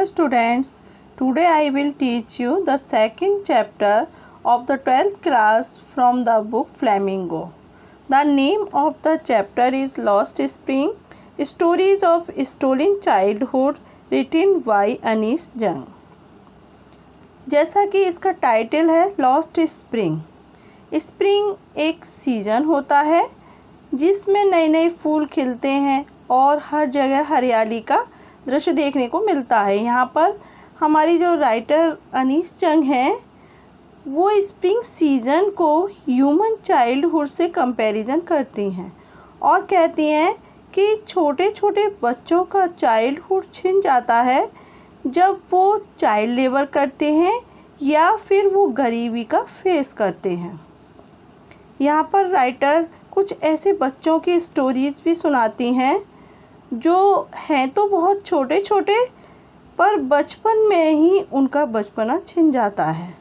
students, today I will teach you the second chapter of the 12th class from the book Flamingo. The name of the chapter is Lost Spring, Stories of Stolen Childhood, written by Anees जंग। जैसा कि इसका title है lost spring. Spring एक season होता है जिसमें नए नए फूल खिलते हैं और हर जगह हरियाली का दृश्य देखने को मिलता है। यहाँ पर हमारी जो राइटर अनीस जंग हैं वो स्प्रिंग सीज़न को ह्यूमन चाइल्डहुड से कंपैरिजन करती हैं और कहती हैं कि छोटे छोटे बच्चों का चाइल्डहुड छिन जाता है जब वो चाइल्ड लेबर करते हैं या फिर वो गरीबी का फेस करते हैं। यहाँ पर राइटर कुछ ऐसे बच्चों की स्टोरीज भी सुनाती हैं जो हैं तो बहुत छोटे छोटे पर बचपन में ही उनका बचपना छिन जाता है।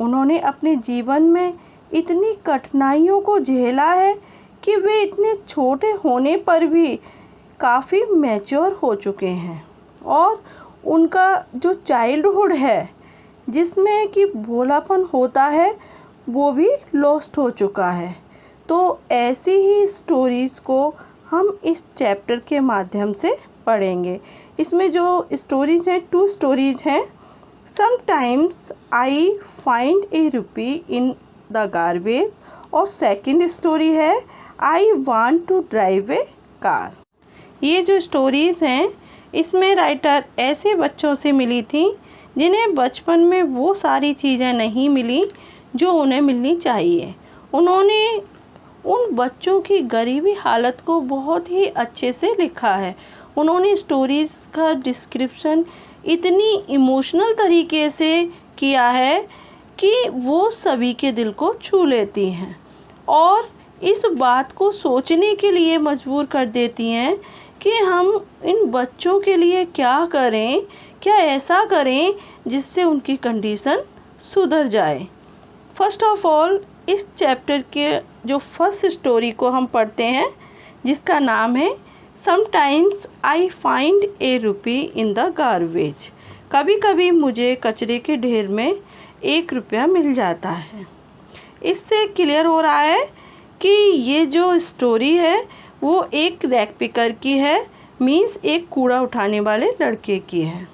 उन्होंने अपने जीवन में इतनी कठिनाइयों को झेला है कि वे इतने छोटे होने पर भी काफ़ी मैच्योर हो चुके हैं और उनका जो चाइल्डहुड है जिसमें कि भोलापन होता है वो भी लॉस्ट हो चुका है। तो ऐसी ही स्टोरीज़ को हम इस चैप्टर के माध्यम से पढ़ेंगे। इसमें जो स्टोरीज़ हैं 2 स्टोरीज़ हैं। Sometimes I find a rupee in the garbage और सेकंड स्टोरी है I want to drive a car. ये जो स्टोरीज़ हैं इसमें राइटर ऐसे बच्चों से मिली थी जिन्हें बचपन में वो सारी चीज़ें नहीं मिली जो उन्हें मिलनी चाहिए। उन्होंने उन बच्चों की गरीबी हालत को बहुत ही अच्छे से लिखा है। उन्होंने स्टोरीज़ का डिस्क्रिप्शन इतनी इमोशनल तरीके से किया है कि वो सभी के दिल को छू लेती हैं और इस बात को सोचने के लिए मजबूर कर देती हैं कि हम इन बच्चों के लिए क्या करें, क्या ऐसा करें जिससे उनकी कंडीशन सुधर जाए। फर्स्ट ऑफ ऑल इस चैप्टर के जो फर्स्ट स्टोरी को हम पढ़ते हैं जिसका नाम है sometimes I find a rupee in the garbage. कभी कभी मुझे कचरे के ढेर में 1 रुपया मिल जाता है। इससे क्लियर हो रहा है कि ये जो स्टोरी है वो एक रैक पिकर की है, मीन्स एक कूड़ा उठाने वाले लड़के की है।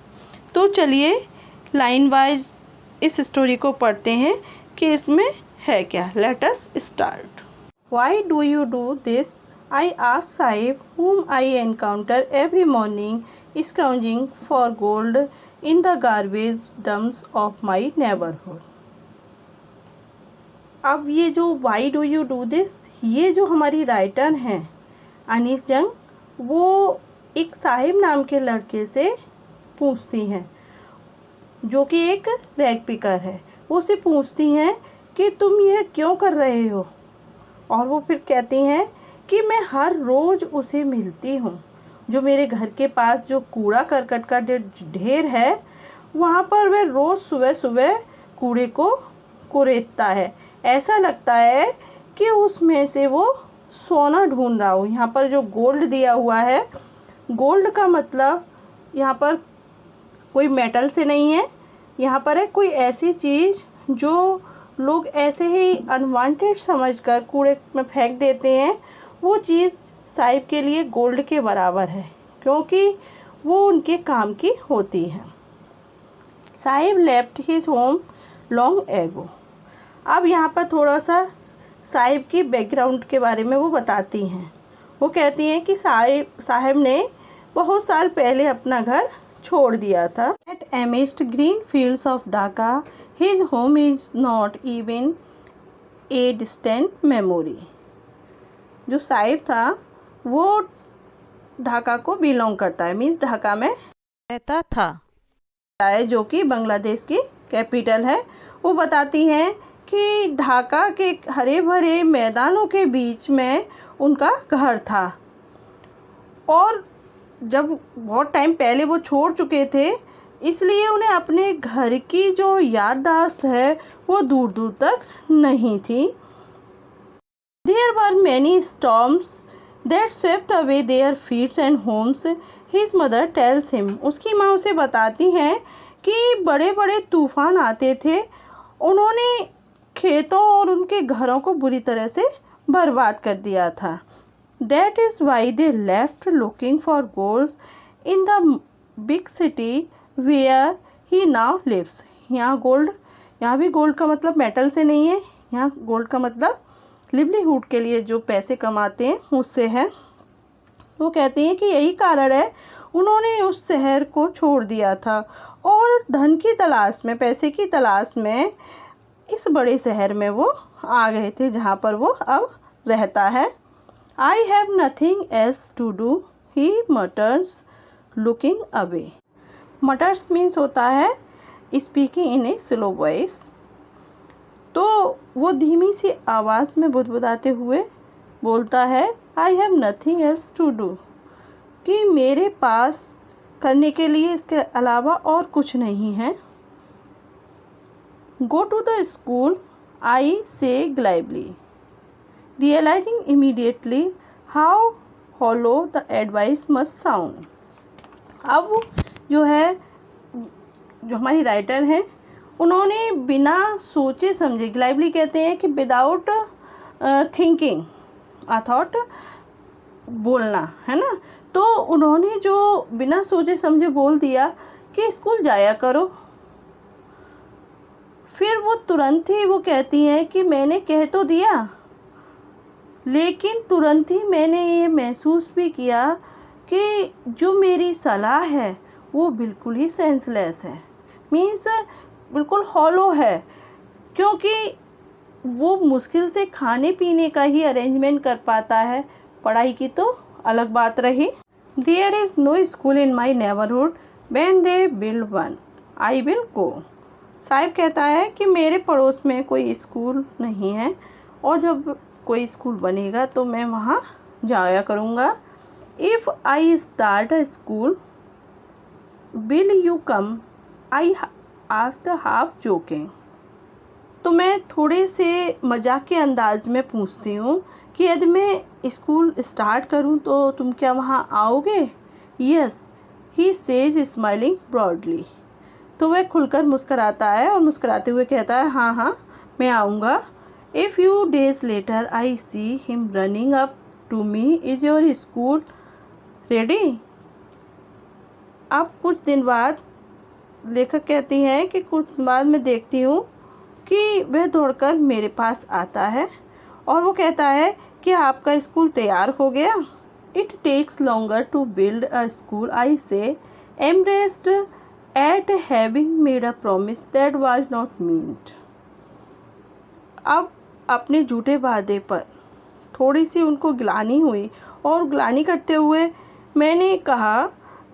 तो चलिए लाइन वाइज इस स्टोरी को पढ़ते हैं कि इसमें है क्या। Let us start. Why do you do this? I asked Sahib whom I encounter every morning scrounging for gold in the garbage dumps of my neighborhood। अब ये जो why do you do this, ये जो हमारी राइटर हैं अनीस जंग, वो एक साहिब नाम के लड़के से पूछती हैं जो कि एक रैग पिकर है। वो उससे पूछती हैं कि तुम यह क्यों कर रहे हो, और वो फिर कहती हैं कि मैं हर रोज़ उसे मिलती हूँ जो मेरे घर के पास जो कूड़ा करकट का ढेर है वहाँ पर वह रोज़ सुबह सुबह कूड़े को कुरेदता है। ऐसा लगता है कि उसमें से वो सोना ढूंढ रहा हो। यहाँ पर जो गोल्ड दिया हुआ है, गोल्ड का मतलब यहाँ पर कोई मेटल से नहीं है, यहाँ पर है कोई ऐसी चीज़ जो लोग ऐसे ही अनवांटेड समझकर कूड़े में फेंक देते हैं। वो चीज़ साहिब के लिए गोल्ड के बराबर है क्योंकि वो उनके काम की होती है। Sahib left his home long ago. अब यहाँ पर थोड़ा सा साहिब की बैकग्राउंड के बारे में वो बताती हैं। वो कहती हैं कि साहिब ने बहुत साल पहले अपना घर छोड़ दिया था। At amidst green fields of Dhaka his home is not even a distant memory. जो साहिब था वो ढाका को बिलोंग करता है, मीन्स ढाका में रहता था, जो कि बांग्लादेश की कैपिटल है। वो बताती हैं कि ढाका के हरे भरे मैदानों के बीच में उनका घर था और जब बहुत टाइम पहले वो छोड़ चुके थे इसलिए उन्हें अपने घर की जो याददाश्त है वो दूर दूर तक नहीं थी। There were many storms that swept away their fields and homes. His mother tells him, उसकी माँ उसे बताती हैं कि बड़े बड़े तूफान आते थे, उन्होंने खेतों और उनके घरों को बुरी तरह से बर्बाद कर दिया था. That is why they left looking for gold in the big city where he now lives. यहाँ भी गोल्ड का मतलब मेटल से नहीं है, यहाँ गोल्ड का मतलब लिवलीहुड के लिए जो पैसे कमाते हैं उससे है. वो कहती हैं कि यही कारण है उन्होंने उस शहर को छोड़ दिया था और धन की तलाश में, पैसे की तलाश में इस बड़े शहर में वो आ गए थे जहाँ पर वो अब रहता है. I have nothing else to do, he mutters looking away. Mutters means होता है speaking in a slow voice. तो वो धीमी सी आवाज़ में बुदबुदाते हुए बोलता है I have nothing else to do, कि मेरे पास करने के लिए इसके अलावा और कुछ नहीं है. Go to the school, I say glibly, realizing immediately how hollow the advice must sound. अब जो हमारी राइटर हैं उन्होंने बिना सोचे समझे, ग्लाइबली कहते हैं कि विदाउट थिंकिंग, अथॉट बोलना है ना, तो उन्होंने जो बिना सोचे समझे बोल दिया कि स्कूल जाया करो. फिर वो तुरंत ही वो कहती हैं कि मैंने कह तो दिया, लेकिन तुरंत ही मैंने ये महसूस भी किया कि जो मेरी सलाह है वो बिल्कुल ही सेंसलेस है, मीन्स बिल्कुल हॉलो है, क्योंकि वो मुश्किल से खाने पीने का ही अरेंजमेंट कर पाता है, पढ़ाई की तो अलग बात रही. There is no school in my neighborhood. When they build one, I will go. Sahib कहता है कि मेरे पड़ोस में कोई स्कूल नहीं है और जब कोई स्कूल बनेगा तो मैं वहाँ जाया करूँगा. If I start a school, will you come? I asked half joking. तो मैं थोड़े से मजाक के अंदाज में पूछती हूँ कि यदि मैं स्कूल स्टार्ट करूँ तो तुम क्या वहाँ आओगे? Yes, he says smiling broadly. तो वह खुलकर मुस्कराता है और मुस्कराते हुए कहता है हाँ हाँ मैं आऊँगा. A few days later I see him running up to me. Is your school ready? अब कुछ दिन बाद लेखक कहती हैं कि कुछ बाद में देखती हूँ कि वह दौड़कर मेरे पास आता है और वो कहता है कि आपका स्कूल तैयार हो गया. It takes longer to build a school, I say, embarrassed at having made a promise that was not meant. अब अपने झूठे वादे पर थोड़ी सी उनको गिलानी हुई और गिलानी करते हुए मैंने कहा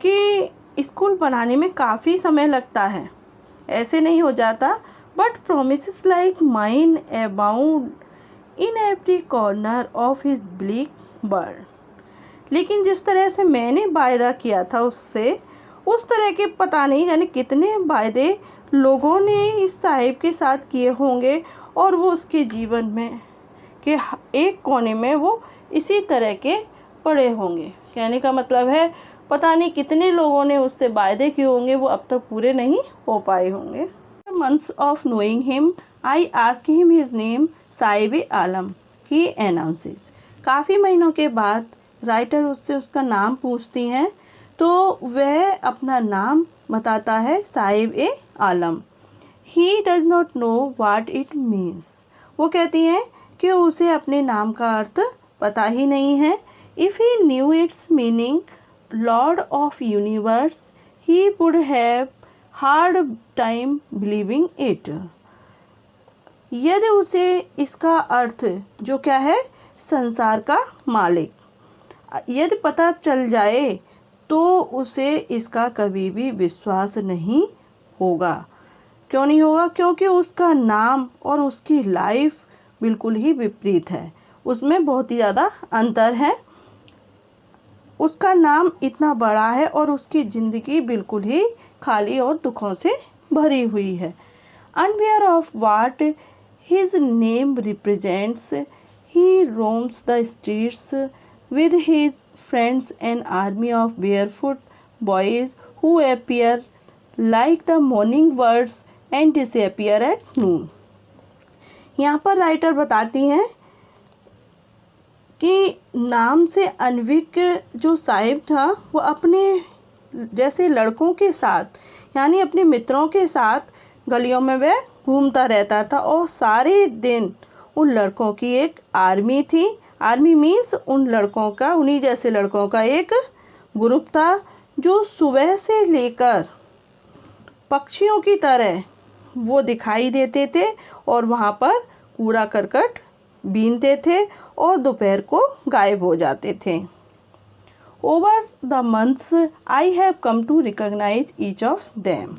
कि स्कूल बनाने में काफ़ी समय लगता है, ऐसे नहीं हो जाता. But promises like mine abound in every corner of his bleak world. लेकिन जिस तरह से मैंने वायदा किया था उससे, उस तरह के पता नहीं यानी कितने वायदे लोगों ने इस साहिब के साथ किए होंगे और वो उसके जीवन में के एक कोने में वो इसी तरह के पड़े होंगे. कहने का मतलब है पता नहीं कितने लोगों ने उससे वायदे किए होंगे, वो अब तक पूरे नहीं हो पाए होंगे. Months of knowing him, I ask him his name, Sahib Alam, he announces. काफ़ी महीनों के बाद राइटर उससे उसका नाम पूछती हैं तो वह अपना नाम बताता है, साहिब आलम. He does not know what it means. वो कहती हैं कि उसे अपने नाम का अर्थ पता ही नहीं है. If he knew its meaning, Lord of Universe, he would have hard time believing it. यदि उसे इसका अर्थ जो क्या है, संसार का मालिक, यदि पता चल जाए तो उसे इसका कभी भी विश्वास नहीं होगा. क्यों नहीं होगा? क्योंकि उसका नाम और उसकी लाइफ बिल्कुल ही विपरीत है, उसमें बहुत ही ज़्यादा अंतर है. उसका नाम इतना बड़ा है और उसकी ज़िंदगी बिल्कुल ही खाली और दुखों से भरी हुई है. Unaware of what his name represents, he roams the streets with his friends an army of barefoot boys who appear like the morning birds and disappear at noon. यहाँ पर राइटर बताती हैं कि नाम से अनविक जो साहिब था वो अपने जैसे लड़कों के साथ यानी अपने मित्रों के साथ गलियों में वह घूमता रहता था और सारे दिन उन लड़कों की एक आर्मी थी। आर्मी मीन्स उन लड़कों का, उन्हीं जैसे लड़कों का एक ग्रुप था जो सुबह से लेकर पक्षियों की तरह वो दिखाई देते थे और वहाँ पर कूड़ा करकट बीनते थे और दोपहर को गायब हो जाते थे। Over the months I have come to recognise each of them.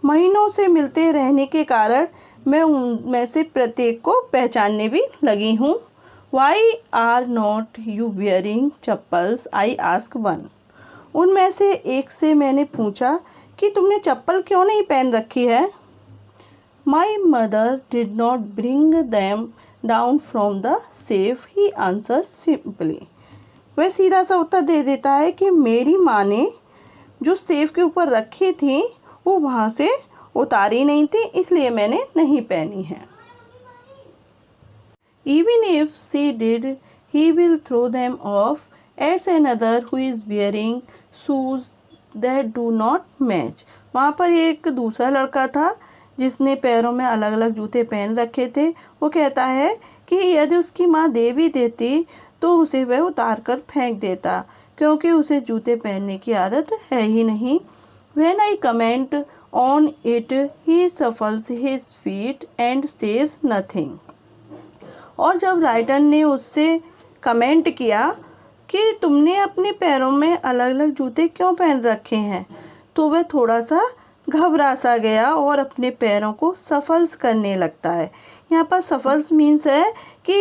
महीनों से मिलते रहने के कारण मैं उनमें से प्रत्येक को पहचानने भी लगी हूँ। Why are not you wearing chappals, I ask one. उनमें से एक से मैंने पूछा कि तुमने चप्पल क्यों नहीं पहन रखी है। My mother did not bring them down from the safe, he answer simply. वह सीधा सा उत्तर दे देता है कि मेरी माँ ने जो सेफ के ऊपर रखी थी वो वहाँ से उतारी नहीं थी, इसलिए मैंने नहीं पहनी है। Even if she did, he will throw them off, adds another who is wearing shoes that do not match. वहाँ पर एक दूसरा लड़का था जिसने पैरों में अलग अलग जूते पहन रखे थे। वो कहता है कि यदि उसकी माँ दे भी देती तो उसे वह उतार कर फेंक देता क्योंकि उसे जूते पहनने की आदत है ही नहीं। When I comment on it, he shuffles his feet and says nothing. और जब राइटर ने उससे कमेंट किया कि तुमने अपने पैरों में अलग अलग जूते क्यों पहन रखे हैं, तो वह थोड़ा सा घबरा सा गया और अपने पैरों को सफल्स करने लगता है। यहाँ पर सफल्स मीन्स है कि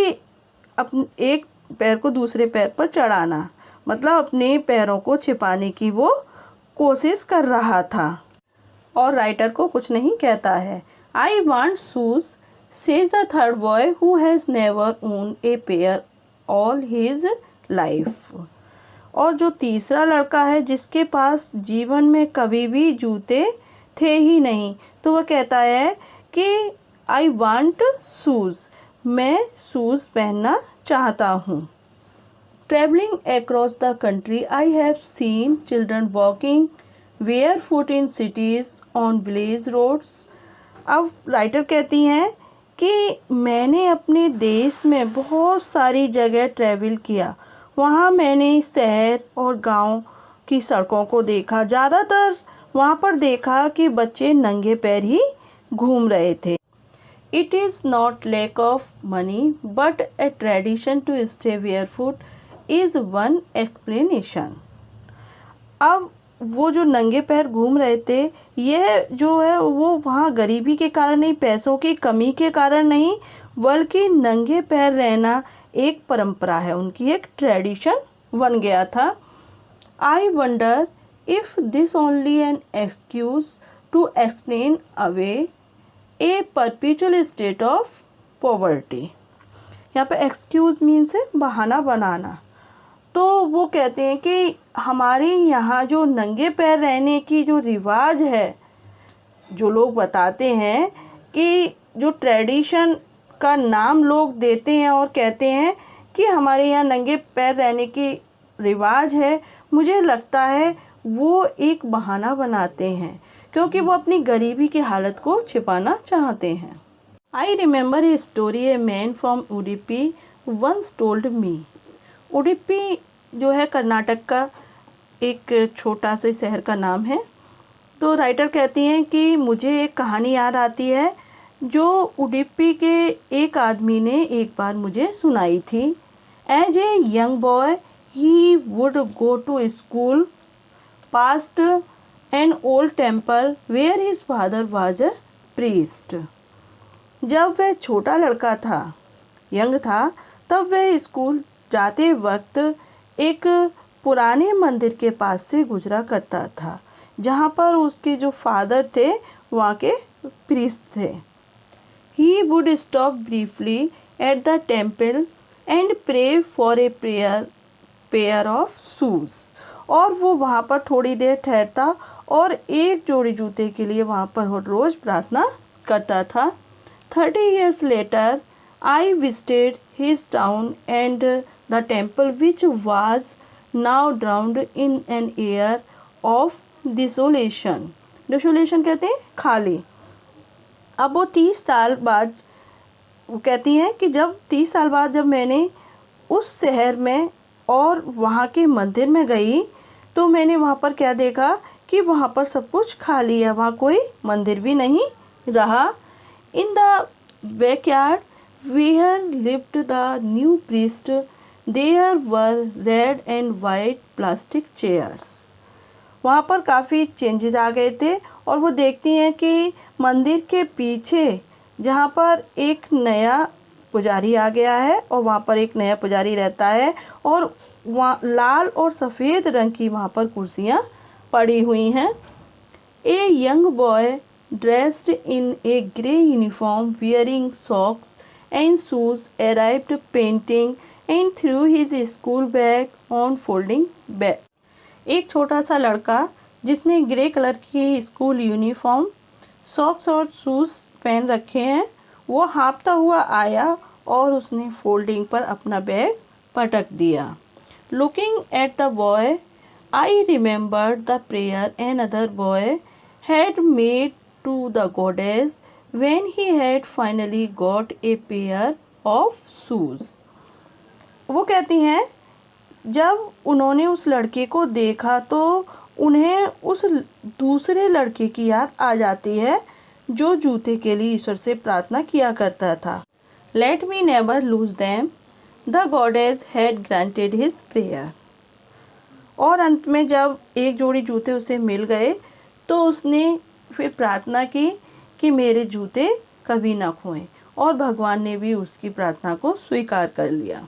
एक पैर को दूसरे पैर पर चढ़ाना, मतलब अपने पैरों को छिपाने की वो कोशिश कर रहा था और राइटर को कुछ नहीं कहता है। I want shoes, says the third boy who has never own a pair all his life. और जो तीसरा लड़का है जिसके पास जीवन में कभी भी जूते थे ही नहीं, तो वह कहता है कि आई वांट शूज़, मैं शूज़ पहनना चाहता हूँ। Traveling across the country, I have seen children walking barefoot in cities on village roads. अब राइटर कहती हैं कि मैंने अपने देश में बहुत सारी जगह ट्रैवल किया, वहाँ मैंने शहर और गांव की सड़कों को देखा। ज़्यादातर वहाँ पर देखा कि बच्चे नंगे पैर ही घूम रहे थे। It is not lack of money but a tradition to stay barefoot is one explanation. अब वो जो नंगे पैर घूम रहे थे, यह जो है वो वहाँ गरीबी के कारण नहीं, पैसों की कमी के कारण नहीं, बल्कि नंगे पैर रहना एक परंपरा है, उनकी एक ट्रेडिशन बन गया था। I wonder if this only an excuse to explain away a perpetual state of poverty. यहाँ पे एक्सक्यूज मीन्स है बहाना बनाना। तो वो कहते हैं कि हमारे यहाँ जो नंगे पैर रहने की जो रिवाज है, जो लोग बताते हैं कि जो ट्रेडिशन का नाम लोग देते हैं और कहते हैं कि हमारे यहाँ नंगे पैर रहने की रिवाज है, मुझे लगता है वो एक बहाना बनाते हैं क्योंकि वो अपनी गरीबी की हालत को छिपाना चाहते हैं। I remember a story a man from Udupi once told me. Udupi जो है कर्नाटक का एक छोटा से शहर का नाम है। तो राइटर कहती हैं कि मुझे एक कहानी याद आती है जो उडुपी के एक आदमी ने एक बार मुझे सुनाई थी। As a young boy he would go to school past an old temple where his father was a priest. जब वह छोटा लड़का था, यंग था, तब वह स्कूल जाते वक्त एक पुराने मंदिर के पास से गुजरा करता था जहाँ पर उसके जो फादर थे वहाँ के प्रीस्ट थे। He would stop briefly at the temple and pray for a prayer pair of shoes. और वो वहाँ पर थोड़ी देर ठहरता और एक जोड़ी जूते के लिए वहाँ पर रोज़ प्रार्थना करता था। 30 years later, I visited his town and the temple, which was now drowned in an air of desolation. Desolation कहते हैं खाली। अब वो 30 साल बाद, वो कहती हैं कि जब 30 साल बाद जब मैंने उस शहर में और वहाँ के मंदिर में गई तो मैंने वहाँ पर क्या देखा कि वहाँ पर सब कुछ खाली है, वहाँ कोई मंदिर भी नहीं रहा। In the backyard where lived the new priest, there were red and white plastic chairs. वहाँ पर काफ़ी चेंजेस आ गए थे और वो देखती हैं कि मंदिर के पीछे जहाँ पर एक नया पुजारी आ गया है और वहाँ पर एक नया पुजारी रहता है और वहाँ लाल और सफ़ेद रंग की वहाँ पर कुर्सियाँ पड़ी हुई हैं। ए young boy dressed in A grey uniform wearing socks and shoes arrived, painting and threw his school bag on folding bed. एक छोटा सा लड़का जिसने ग्रे कलर की स्कूल यूनिफॉर्म, सॉक्स और शूज़ पहन रखे हैं, वो हाँफता हुआ आया और उसने फोल्डिंग पर अपना बैग पटक दिया। Looking at the boy, I remembered the prayer another boy had made to the goddess when he had finally got a pair of shoes. वो कहती हैं जब उन्होंने उस लड़के को देखा तो उन्हें उस दूसरे लड़के की याद आ जाती है जो जूते के लिए ईश्वर से प्रार्थना किया करता था। Let me never lose them, the goddess had granted his prayer. और अंत में जब एक जोड़ी जूते उसे मिल गए तो उसने फिर प्रार्थना की कि मेरे जूते कभी ना खोएं, और भगवान ने भी उसकी प्रार्थना को स्वीकार कर लिया।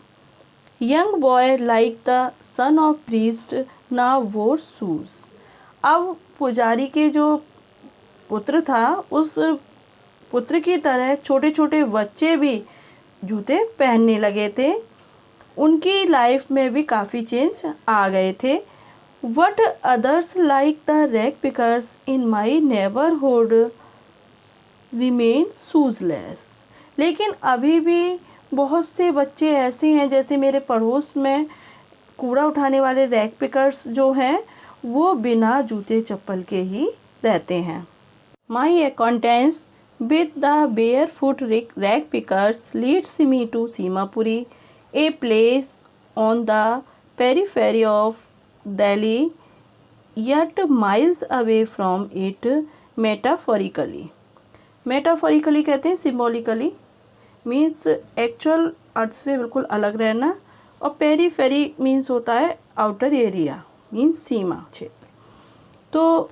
Young boy like the son of priest now वोर शूज। अब पुजारी के जो पुत्र था उस पुत्र की तरह छोटे छोटे बच्चे भी जूते पहनने लगे थे। उनकी लाइफ में भी काफ़ी चेंज आ गए थे। But others like the rag pickers in my neighbourhood remain shoeless. लेकिन अभी भी बहुत से बच्चे ऐसे हैं जैसे मेरे पड़ोस में कूड़ा उठाने वाले रैग पिकर्स जो हैं वो बिना जूते चप्पल के ही रहते हैं। My acquaintances with the bare foot rag pickers leads me to Seemapuri, a place on the periphery of Delhi yet miles away from it metaphorically. Metaphorically कहते हैं सिम्बॉलिकली, मीन्स एक्चुअल अर्थ से बिल्कुल अलग रहना, और पेरीफेरी मीन्स होता है आउटर एरिया, मीन्स सीमा क्षेत्र। तो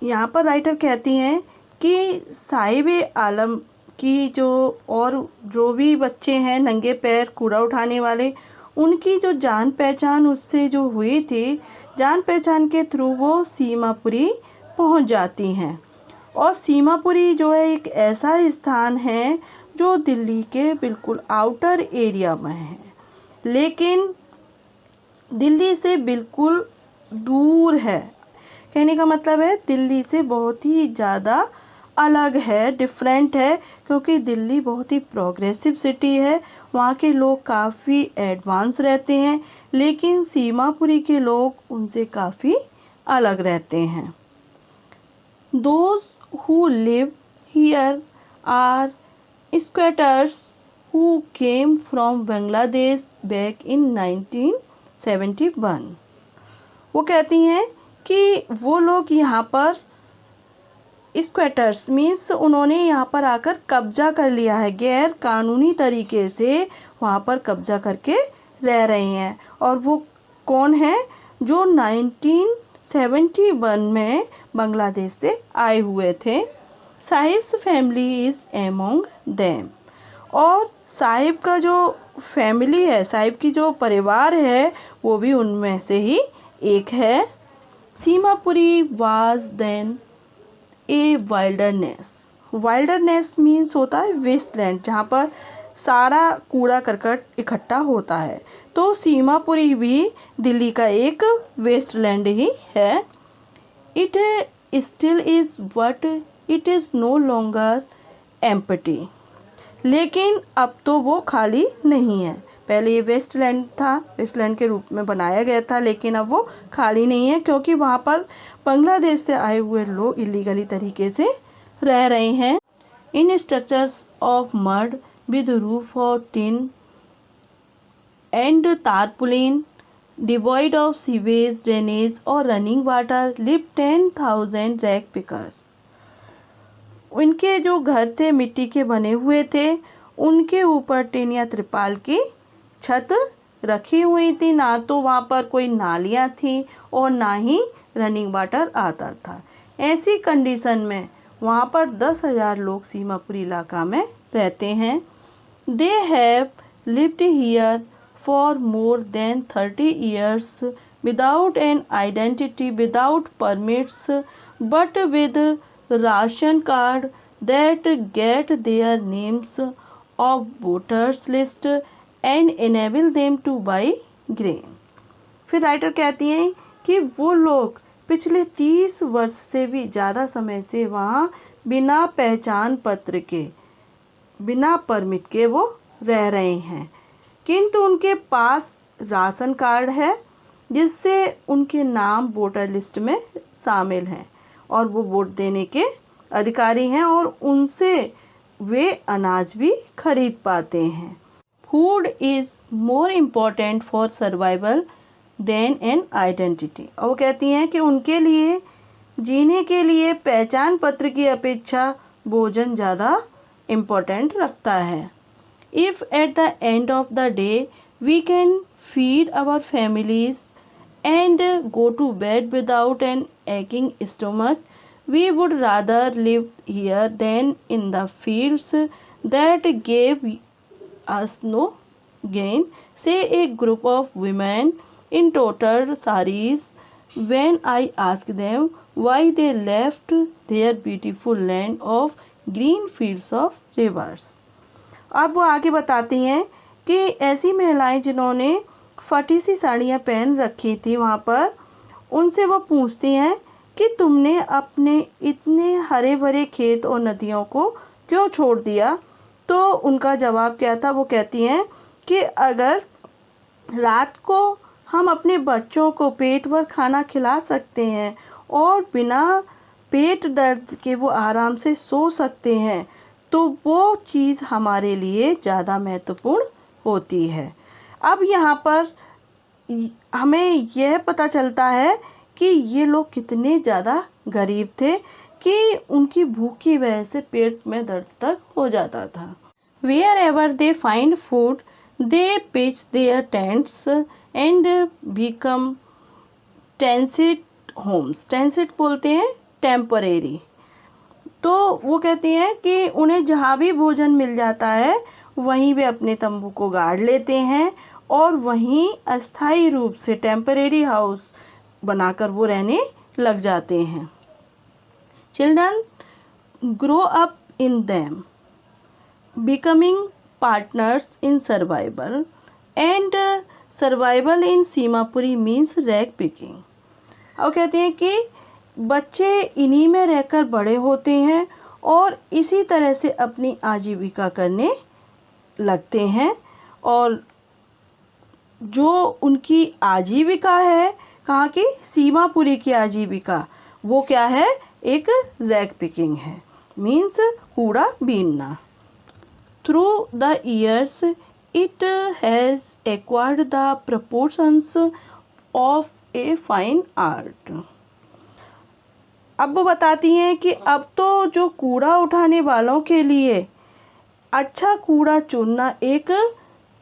यहाँ पर राइटर कहती हैं कि साहिब आलम की जो भी बच्चे हैं नंगे पैर कूड़ा उठाने वाले, उनकी जो जान पहचान उससे जो हुई थी, जान पहचान के थ्रू वो सीमापुरी पहुँच जाती हैं। और सीमापुरी जो है एक ऐसा स्थान है जो दिल्ली के बिल्कुल आउटर एरिया में है, लेकिन दिल्ली से बिल्कुल दूर है। कहने का मतलब है दिल्ली से बहुत ही ज़्यादा अलग है, डिफरेंट है, क्योंकि दिल्ली बहुत ही प्रोग्रेसिव सिटी है, वहाँ के लोग काफ़ी एडवांस रहते हैं, लेकिन सीमापुरी के लोग उनसे काफ़ी अलग रहते हैं। Those who live here are squatters who came from Bangladesh back in 1971. वो कहती हैं कि वो लोग यहाँ पर स्क्वेटर्स मीन्स उन्होंने यहाँ पर आकर कब्जा कर लिया है, गैर कानूनी तरीके से वहाँ पर कब्जा करके रह रहे हैं। और वो कौन है? जो 1971 में बांग्लादेश से आए हुए थे। Sahibs family is among them. और साहिब का जो फैमिली है, साहिब की जो परिवार है, वो भी उनमें से ही एक है। Seemapuri was then a wilderness. Wilderness means होता है वेस्टलैंड, जहाँ पर सारा कूड़ा करकट इकट्ठा होता है। तो सीमापुरी भी दिल्ली का एक वेस्टलैंड ही है। It still is but it is no longer empty. लेकिन अब तो वो खाली नहीं है। पहले ये वेस्टलैंड था, वेस्टलैंड के रूप में बनाया गया था, लेकिन अब वो खाली नहीं है क्योंकि वहाँ पर बांग्लादेश से आए हुए लोग इलीगली तरीके से रह रहे हैं in structures of mud with roof of tin and tarpaulin, devoid of sewage, drainage और running water, live 10,000 rag pickers. उनके जो घर थे मिट्टी के बने हुए थे, उनके ऊपर टिन या त्रिपाल की छत रखी हुई थी। ना तो वहाँ पर कोई नालियाँ थी और ना ही रनिंग वाटर आता था। ऐसी कंडीशन में वहाँ पर 10,000 लोग सीमापुरी इलाका में रहते हैं। They have lived here for more than 30 years without an identity, without permits, but with ration card that get their names of voters list and enable them to buy grain। फिर writer कहती हैं कि वो लोग पिछले 30 वर्ष से भी ज़्यादा समय से वहाँ बिना पहचान पत्र के, बिना परमिट के वो रह रहे हैं, किंतु उनके पास राशन कार्ड है जिससे उनके नाम वोटर लिस्ट में शामिल हैं और वो वोट देने के अधिकारी हैं और उनसे वे अनाज भी खरीद पाते हैं। Food is more important for survival than an identity. और वो कहती हैं कि उनके लिए जीने के लिए पहचान पत्र की अपेक्षा भोजन ज़्यादा इम्पोर्टेंट रखता है। If at the end of the day we can feed our families and go to bed without an aching stomach, we would rather live here than in the fields that gave us no gain, say a group of women in total saris when I asked them why they left their beautiful land of green fields of rivers। अब वो आगे बताती हैं कि ऐसी महिलाएं जिन्होंने फटी सी साड़ियाँ पहन रखी थी वहाँ पर, उनसे वो पूछती हैं कि तुमने अपने इतने हरे भरे खेत और नदियों को क्यों छोड़ दिया। तो उनका जवाब क्या था, वो कहती हैं कि अगर रात को हम अपने बच्चों को पेट भर खाना खिला सकते हैं और बिना पेट दर्द के वो आराम से सो सकते हैं तो वो चीज़ हमारे लिए ज़्यादा महत्वपूर्ण होती है। अब यहाँ पर हमें यह पता चलता है कि ये लोग कितने ज़्यादा गरीब थे कि उनकी भूख की वजह से पेट में दर्द तक हो जाता था। Wherever they find food they pitch their tents and become transit homes. Transit बोलते हैं टेम्परेरी। तो वो कहती हैं कि उन्हें जहाँ भी भोजन मिल जाता है वहीं वे अपने तंबू को गाड़ लेते हैं और वहीं अस्थायी रूप से टेम्परेरी हाउस बनाकर वो रहने लग जाते हैं। Children grow up in them becoming partners in survival and survival in Seemapuri means rag picking. और कहते हैं कि बच्चे इन्हीं में रहकर बड़े होते हैं और इसी तरह से अपनी आजीविका करने लगते हैं। और जो उनकी आजीविका है, कहाँ की, सीमापुरी की आजीविका, वो क्या है, एक रैग पिकिंग है, मीन्स कूड़ा बीनना। Through the years it has acquired the proportions of a fine art. अब वो बताती हैं कि अब तो जो कूड़ा उठाने वालों के लिए अच्छा कूड़ा चुनना एक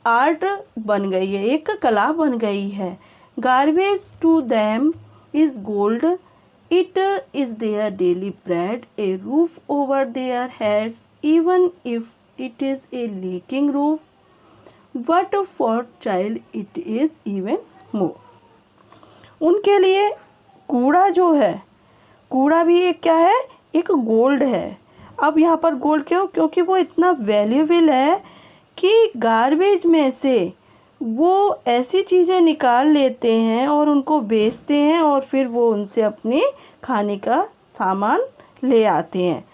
आर्ट बन गई है, एक कला बन गई है। Garbage to them is gold, it is their daily bread, a roof over their heads even if it is a leaking roof, but for child it is even more. उनके लिए कूड़ा जो है, कूड़ा भी एक क्या है, एक गोल्ड है। अब यहाँ पर गोल्ड क्यों, क्योंकि वो इतना वैल्यूएबल है कि गार्बेज में से वो ऐसी चीज़ें निकाल लेते हैं और उनको बेचते हैं और फिर वो उनसे अपने खाने का सामान ले आते हैं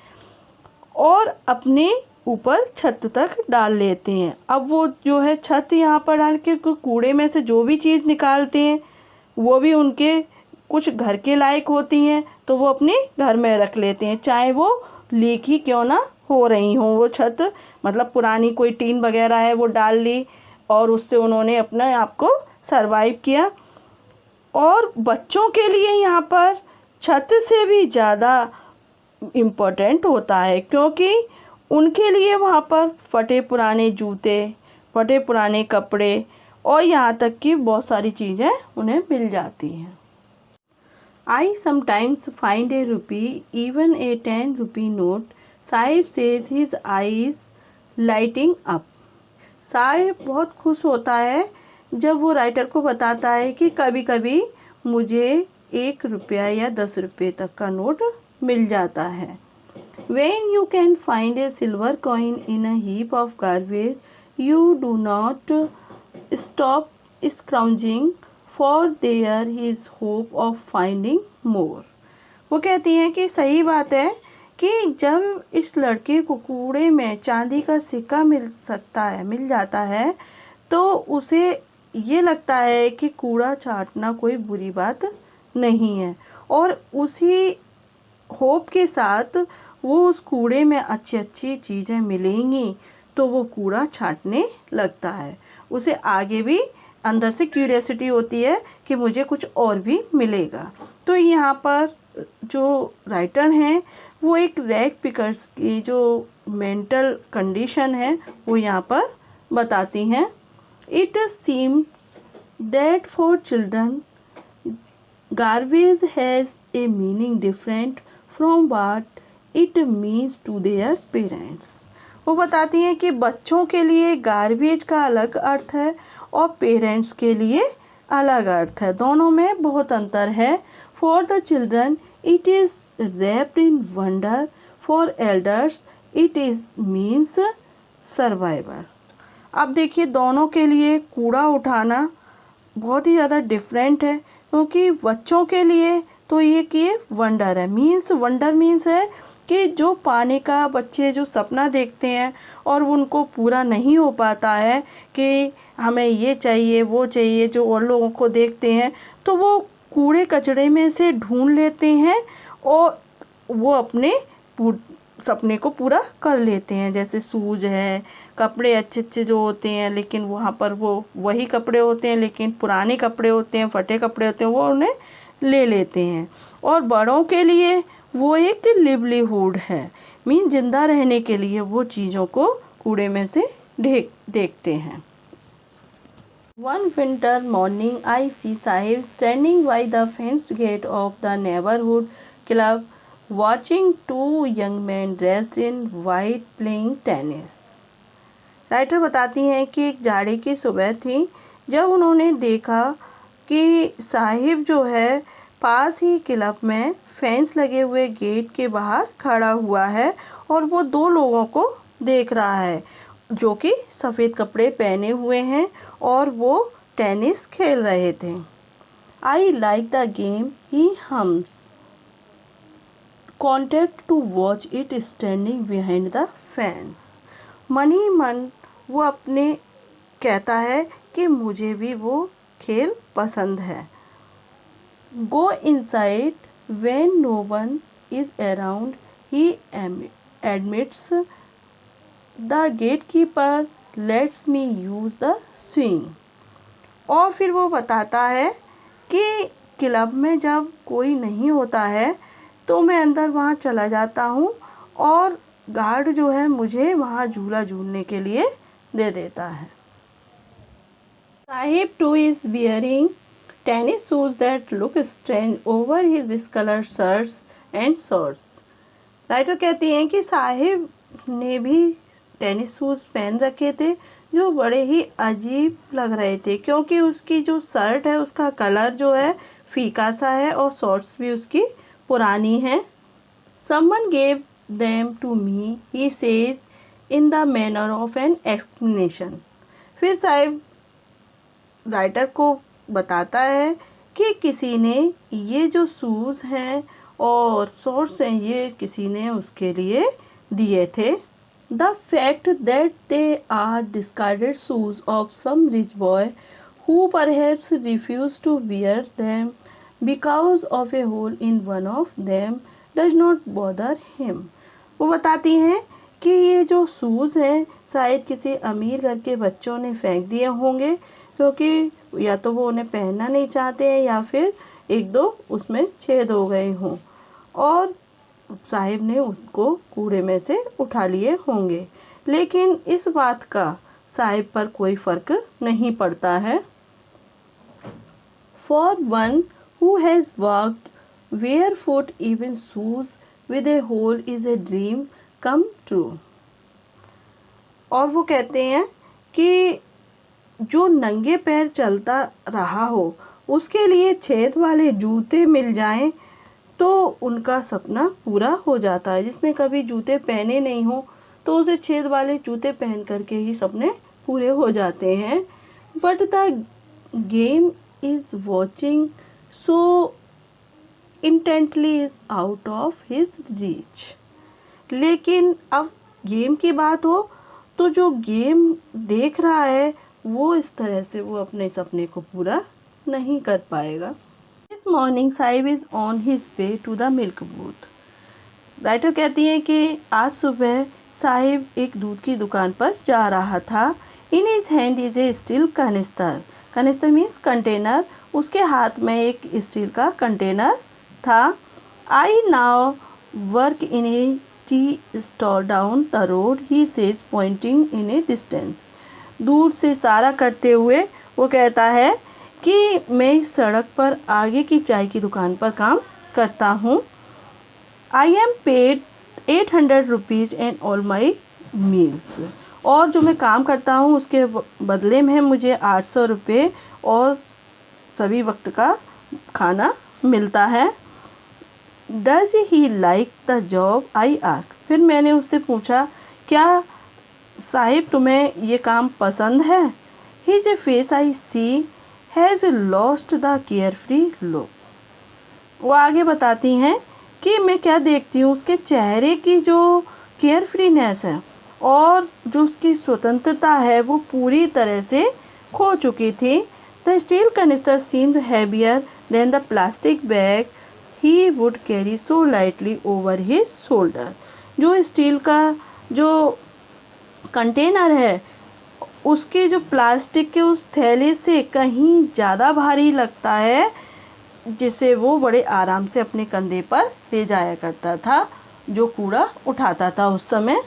और अपने ऊपर छत तक डाल लेते हैं। अब वो जो है छत यहाँ पर डाल के कूड़े में से जो भी चीज़ निकालते हैं वो भी उनके कुछ घर के लायक होती हैं, तो वो अपने घर में रख लेते हैं, चाहे वो लीक ही क्यों ना हो रही हों। वो छत मतलब पुरानी कोई टीन वगैरह है वो डाल ली और उससे उन्होंने अपने आप को सरवाइव किया। और बच्चों के लिए यहाँ पर छत से भी ज़्यादा इम्पोर्टेंट होता है, क्योंकि उनके लिए वहाँ पर फटे पुराने जूते, फटे पुराने कपड़े और यहाँ तक कि बहुत सारी चीज़ें उन्हें मिल जाती हैं। I sometimes find a rupee, even a 10 rupee note. Sahib says his eyes lighting up. Sahib बहुत खुश होता है जब वो राइटर को बताता है कि कभी कभी मुझे 1 रुपया या 10 रुपये तक का नोट मिल जाता है। When you can find a silver coin in a heap of garbage, you do not stop scrounging, for there is hope of finding more. वो कहती हैं कि सही बात है कि जब इस लड़के को कूड़े में चांदी का सिक्का मिल जाता है तो उसे ये लगता है कि कूड़ा चाटना कोई बुरी बात नहीं है, और उसी होप के साथ वो उस कूड़े में अच्छी अच्छी चीज़ें मिलेंगी तो वो कूड़ा छांटने लगता है। उसे आगे भी अंदर से क्यूरियोसिटी होती है कि मुझे कुछ और भी मिलेगा। तो यहाँ पर जो राइटर हैं वो एक रैग पिकर्स की जो मेंटल कंडीशन है वो यहाँ पर बताती हैं। It seems that for children garbage has a meaning different from what it means to their parents. वो बताती हैं कि बच्चों के लिए गार्बेज का अलग अर्थ है और पेरेंट्स के लिए अलग अर्थ है, दोनों में बहुत अंतर है। For the children it is wrapped in wonder, for elders it is means survival. अब देखिए दोनों के लिए कूड़ा उठाना बहुत ही ज़्यादा डिफरेंट है, क्योंकि बच्चों के लिए तो ये वंडर है, वंडर मीन्स है कि जो पाने का बच्चे जो सपना देखते हैं और उनको पूरा नहीं हो पाता है कि हमें ये चाहिए वो चाहिए, जो और लोगों को देखते हैं तो वो कूड़े कचड़े में से ढूंढ लेते हैं और वो अपने सपने को पूरा कर लेते हैं। जैसे शूज़ है, कपड़े अच्छे अच्छे जो होते हैं लेकिन वहाँ पर वो वही कपड़े होते हैं लेकिन पुराने कपड़े होते हैं, फटे कपड़े होते हैं, वो उन्हें ले लेते हैं। और बड़ों के लिए वो एक लिवलीहुड है, जिंदा रहने के लिए वो चीज़ों को कूड़े में से देखते हैं। One winter morning I see Sahib standing by the fenced gate of the neighborhood club watching 2 young men dressed in white playing tennis. Writer बताती हैं कि एक जाड़े की सुबह थी जब उन्होंने देखा कि साहिब जो है पास ही क्लब में फेंस लगे हुए गेट के बाहर खड़ा हुआ है और वो 2 लोगों को देख रहा है जो कि सफ़ेद कपड़े पहने हुए हैं और वो टेनिस खेल रहे थे। I like the game he hums content to watch it standing behind the fence. मन ही मन वो अपने कहता है कि मुझे भी वो खेल पसंद है। Go inside when no one is around he admits the gatekeeper lets me use the swing. और फिर वो बताता है कि क्लब में जब कोई नहीं होता है तो मैं अंदर वहाँ चला जाता हूँ और गार्ड जो है मुझे वहाँ झूला झूलने के लिए दे देता है। Sahib two is wearing tennis shoes that look strange over his discoloured shirts and shorts. Writer कहती हैं कि साहिब ने भी टेनिस शूज़ पहन रखे थे जो बड़े ही अजीब लग रहे थे, क्योंकि उसकी जो शर्ट है उसका कलर जो है फीका सा है और शॉर्ट्स भी उसकी पुरानी है। Someone gave them to me he says in the manner of an explanation. फिर साहिब राइटर को बताता है कि किसी ने ये जो शूज़ हैं और शॉर्ट्स हैं ये किसी ने उसके लिए दिए थे। The fact that they are discarded shoes of some rich boy who perhaps refused to wear them because of a hole in one of them does not bother him। वो बताती हैं कि ये जो शूज़ हैं शायद किसी अमीर घर के बच्चों ने फेंक दिए होंगे, क्योंकि या तो वो उन्हें पहनना नहीं चाहते हैं या फिर एक दो उसमें छेद हो गए हों और साहिब ने उसको कूड़े में से उठा लिए होंगे। लेकिन इस बात का साहिब पर कोई फ़र्क नहीं पड़ता है। For one who has walked barefoot, even shoes with a hole is a dream come true। और वो कहते हैं कि जो नंगे पैर चलता रहा हो उसके लिए छेद वाले जूते मिल जाएं तो उनका सपना पूरा हो जाता है। जिसने कभी जूते पहने नहीं हो तो उसे छेद वाले जूते पहन करके ही सपने पूरे हो जाते हैं। But the game is watching so intently is out of his reach. लेकिन अब गेम की बात हो तो जो गेम देख रहा है वो इस तरह से वो अपने सपने को पूरा नहीं कर पाएगा। This morning Saheb is on his way to the milk booth. Writer कहती हैं कि आज सुबह साहिब एक दूध की दुकान पर जा रहा था। In his hand is a steel canister. Canister means container. उसके हाथ में एक स्टील का कंटेनर था। I now work in A tea stall down the road he says pointing in A distance. दूर से इशारा करते हुए वो कहता है कि मैं इस सड़क पर आगे की चाय की दुकान पर काम करता हूँ। I am paid 800 rupees and all my meals. और जो मैं काम करता हूँ उसके बदले में मुझे 800 रुपये और सभी वक्त का खाना मिलता है। Does he like the job I ask. फिर मैंने उससे पूछा क्या साहिब तुम्हें ये काम पसंद है। His a face I see has lost the carefree look. वो आगे बताती हैं कि मैं क्या देखती हूँ उसके चेहरे की जो केयर फ्रीनेस है और जो उसकी स्वतंत्रता है वो पूरी तरह से खो चुकी थी। The steel canister seemed heavier than the plastic bag he would carry so lightly over his shoulder. जो स्टील का जो कंटेनर है उसके जो प्लास्टिक के उस थैले से कहीं ज़्यादा भारी लगता है, जिसे वो बड़े आराम से अपने कंधे पर ले जाया करता था जो कूड़ा उठाता था उस समय।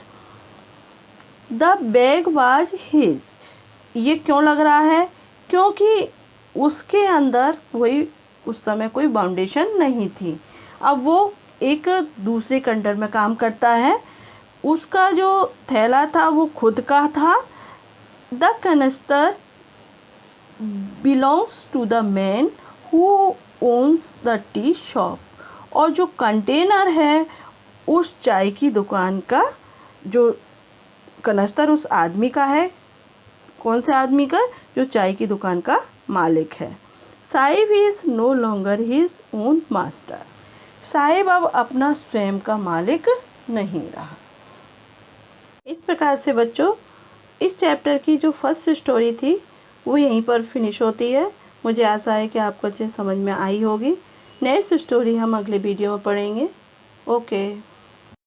The bag was his. ये क्यों लग रहा है? क्योंकि उसके अंदर कोई उस समय कोई बाउंडेशन नहीं थी। अब वो एक दूसरे कंटर में काम करता है। उसका जो थैला था वो खुद का था। The canister belongs to the man who owns the tea shop. और जो कंटेनर है उस चाय की दुकान का, जो कनिस्टर उस आदमी का है। कौन से आदमी का? जो चाय की दुकान का मालिक है। Saheb is no longer his own master. Saheb अब अपना स्वयं का मालिक नहीं रहा। इस प्रकार से बच्चों इस चैप्टर की जो फर्स्ट स्टोरी थी वो यहीं पर फिनिश होती है। मुझे आशा है कि आपको अच्छे समझ में आई होगी। नेक्स्ट स्टोरी हम अगले वीडियो में पढ़ेंगे। ओके।